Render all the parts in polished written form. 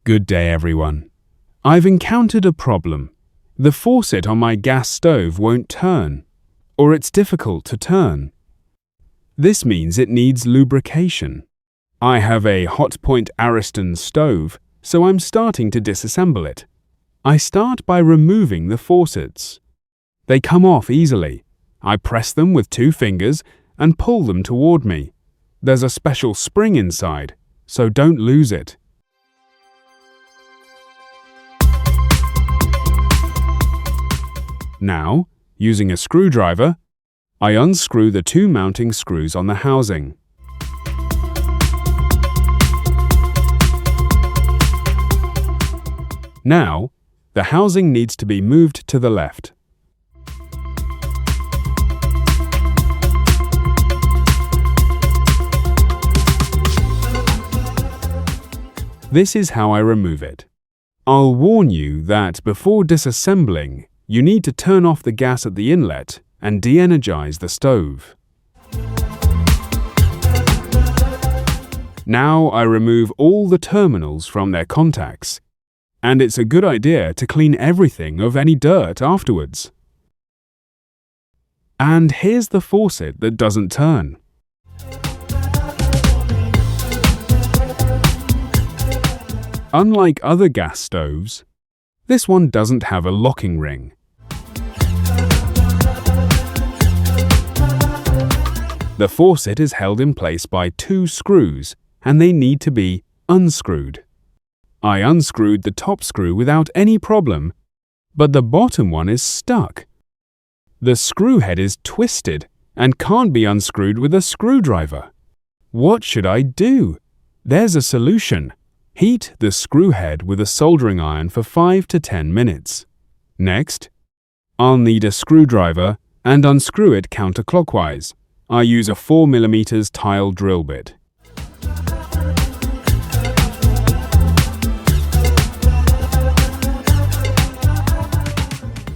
Good day, everyone. I've encountered a problem. The faucet on my gas stove won't turn, or it's difficult to turn. This means it needs lubrication. I have a Hotpoint Ariston stove, so I'm starting to disassemble it. I start by removing the faucets. They come off easily. I press them with 2 fingers and pull them toward me. There's a special spring inside, so don't lose it. Now, using a screwdriver, I unscrew the 2 mounting screws on the housing. Now, the housing needs to be moved to the left. This is how I remove it. I'll warn you that before disassembling, you need to turn off the gas at the inlet and de-energize the stove. Now I remove all the terminals from their contacts, and it's a good idea to clean everything of any dirt afterwards. And here's the faucet that doesn't turn. Unlike other gas stoves, this one doesn't have a locking ring. The faucet is held in place by 2 screws, and they need to be unscrewed. I unscrewed the top screw without any problem, but the bottom one is stuck. The screw head is twisted and can't be unscrewed with a screwdriver. What should I do? There's a solution. Heat the screw head with a soldering iron for 5 to 10 minutes. Next, I'll need a screwdriver and unscrew it counterclockwise. I use a 4mm tile drill bit.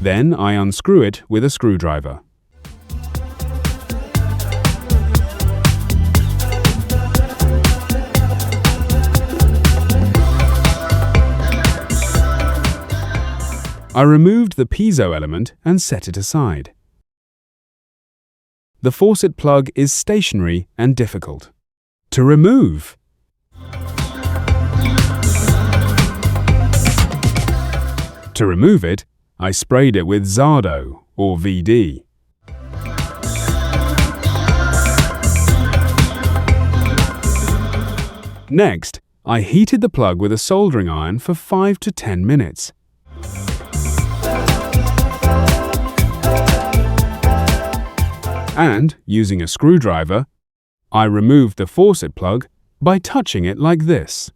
Then I unscrew it with a screwdriver. I removed the piezo element and set it aside. The faucet plug is stationary and difficult to remove. To remove it, I sprayed it with Zardo or VD. Next, I heated the plug with a soldering iron for 5 to 10 minutes. And, using a screwdriver, I removed the faucet plug by touching it like this.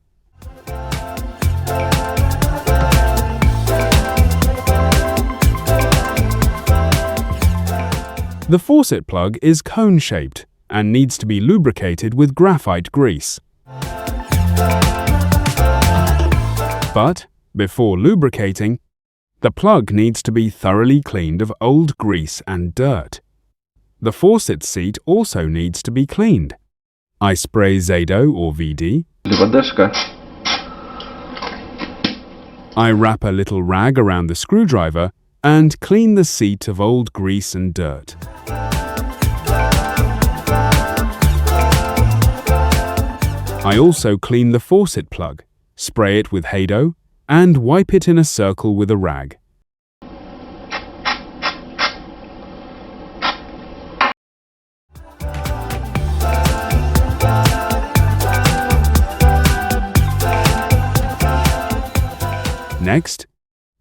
The faucet plug is cone-shaped and needs to be lubricated with graphite grease. But, before lubricating, the plug needs to be thoroughly cleaned of old grease and dirt. The faucet seat also needs to be cleaned. I spray Zardo or VD. I wrap a little rag around the screwdriver and clean the seat of old grease and dirt. I also clean the faucet plug, spray it with Zardo, and wipe it in a circle with a rag. Next,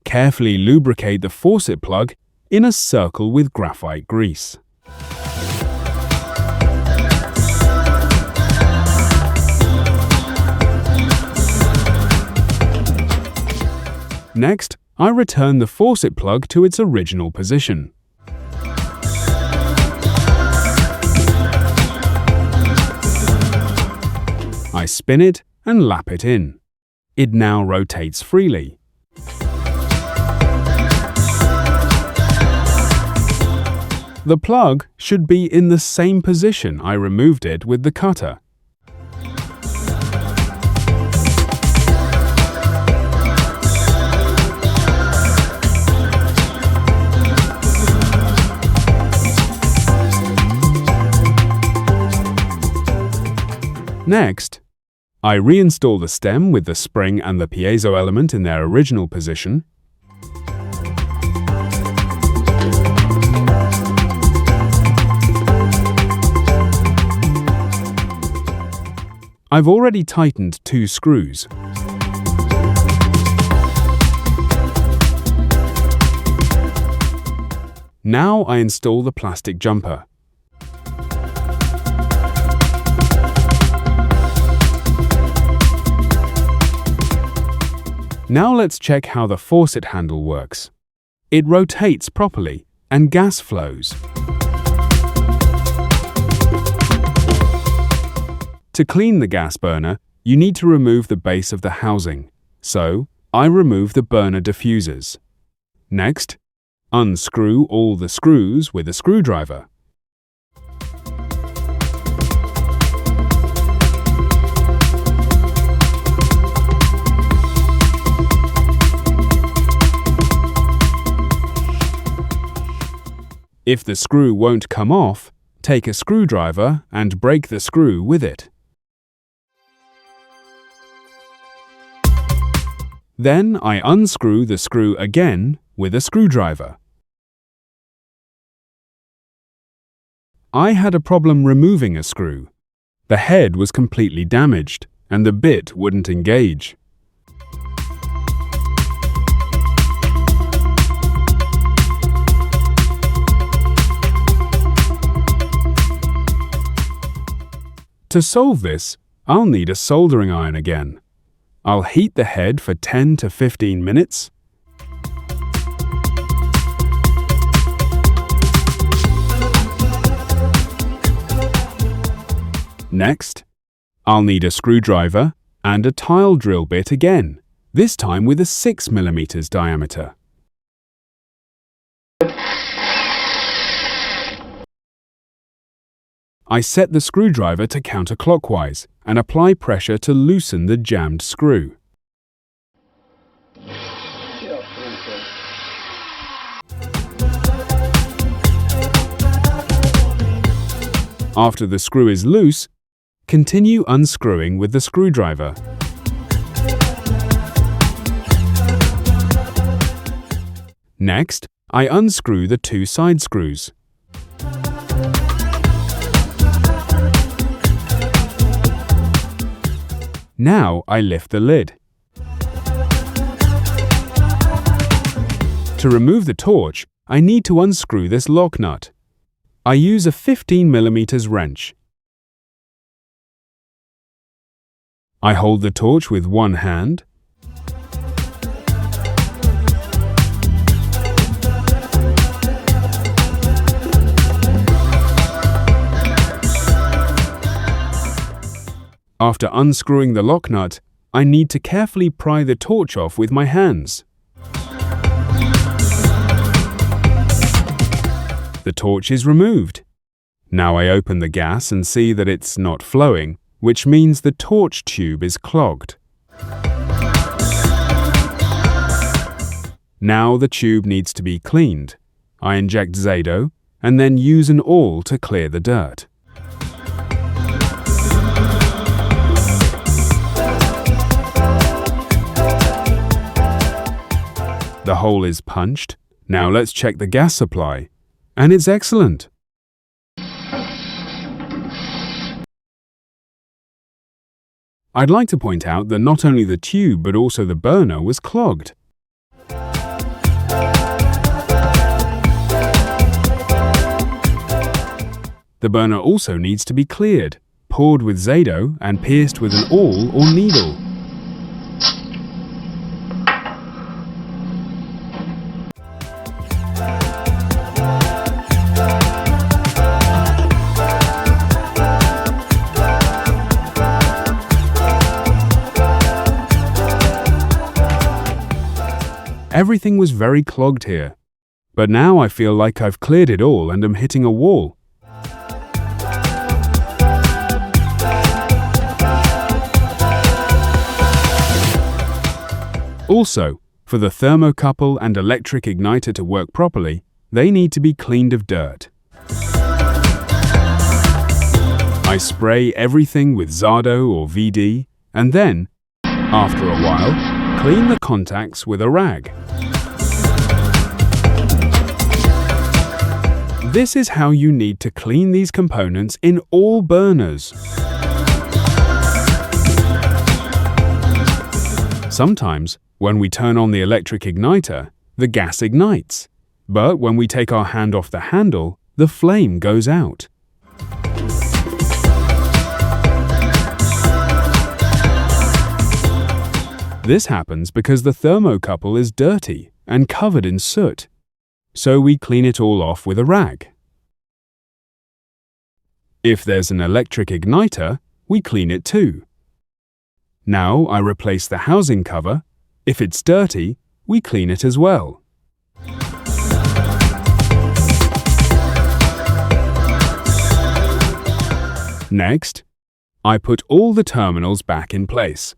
carefully lubricate the faucet plug in a circle with graphite grease. Next, I return the faucet plug to its original position. I spin it and lap it in. It now rotates freely. The plug should be in the same position I removed it with the cutter. Next, I reinstall the stem with the spring and the piezo element in their original position. I've already tightened 2 screws. Now I install the plastic jumper. Now let's check how the faucet handle works. It rotates properly and gas flows. To clean the gas burner, you need to remove the base of the housing. So, I remove the burner diffusers. Next, unscrew all the screws with a screwdriver. If the screw won't come off, take a screwdriver and break the screw with it. Then I unscrew the screw again with a screwdriver. I had a problem removing a screw. The head was completely damaged and the bit wouldn't engage. To solve this, I'll need a soldering iron again. I'll heat the head for 10 to 15 minutes. Next, I'll need a screwdriver and a tile drill bit again, this time with a 6 mm diameter. I set the screwdriver to counterclockwise and apply pressure to loosen the jammed screw. After the screw is loose, continue unscrewing with the screwdriver. Next, I unscrew the 2 side screws. Now I lift the lid. To remove the torch, I need to unscrew this lock nut. I use a 15 mm wrench. I hold the torch with one hand. After unscrewing the lock nut, I need to carefully pry the torch off with my hands. The torch is removed. Now I open the gas and see that it's not flowing, which means the torch tube is clogged. Now the tube needs to be cleaned. I inject Zado and then use an awl to clear the dirt. The hole is punched. Now let's check the gas supply. And it's excellent. I'd like to point out that not only the tube but also the burner was clogged. The burner also needs to be cleared, poured with Zado and pierced with an awl or needle. Everything was very clogged here, but now I feel like I've cleared it all and am hitting a wall. Also, for the thermocouple and electric igniter to work properly, they need to be cleaned of dirt. I spray everything with Zardo or VD, and then, after a while, clean the contacts with a rag. This is how you need to clean these components in all burners. Sometimes, when we turn on the electric igniter, the gas ignites, but when we take our hand off the handle, the flame goes out. This happens because the thermocouple is dirty and covered in soot, so we clean it all off with a rag. If there's an electric igniter, we clean it too. Now I replace the housing cover. If it's dirty, we clean it as well. Next, I put all the terminals back in place.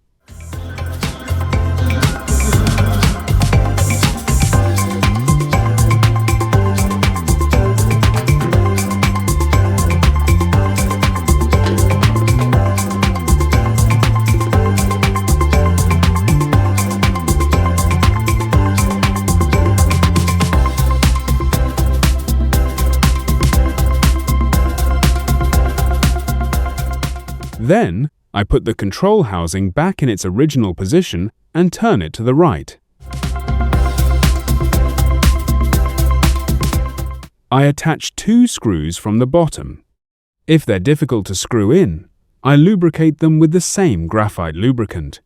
Then, I put the control housing back in its original position and turn it to the right. I attach 2 screws from the bottom. If they're difficult to screw in, I lubricate them with the same graphite lubricant.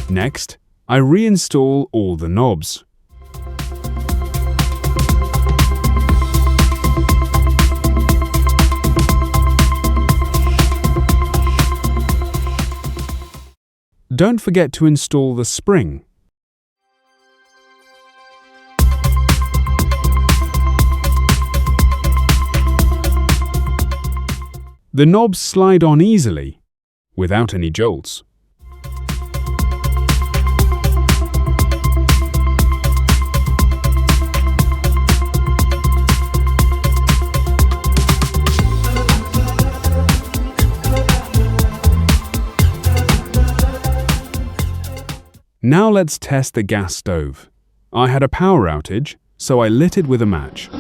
Next, I reinstall all the knobs. Don't forget to install the spring. The knobs slide on easily, without any jolts. Now let's test the gas stove. I had a power outage, so I lit it with a match.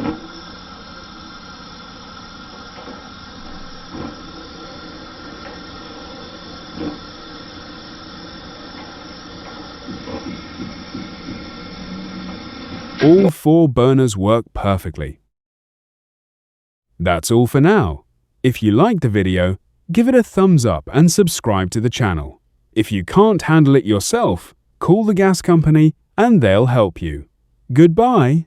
All 4 burners work perfectly. That's all for now. If you liked the video, give it a thumbs up and subscribe to the channel. If you can't handle it yourself, call the gas company and they'll help you. Goodbye.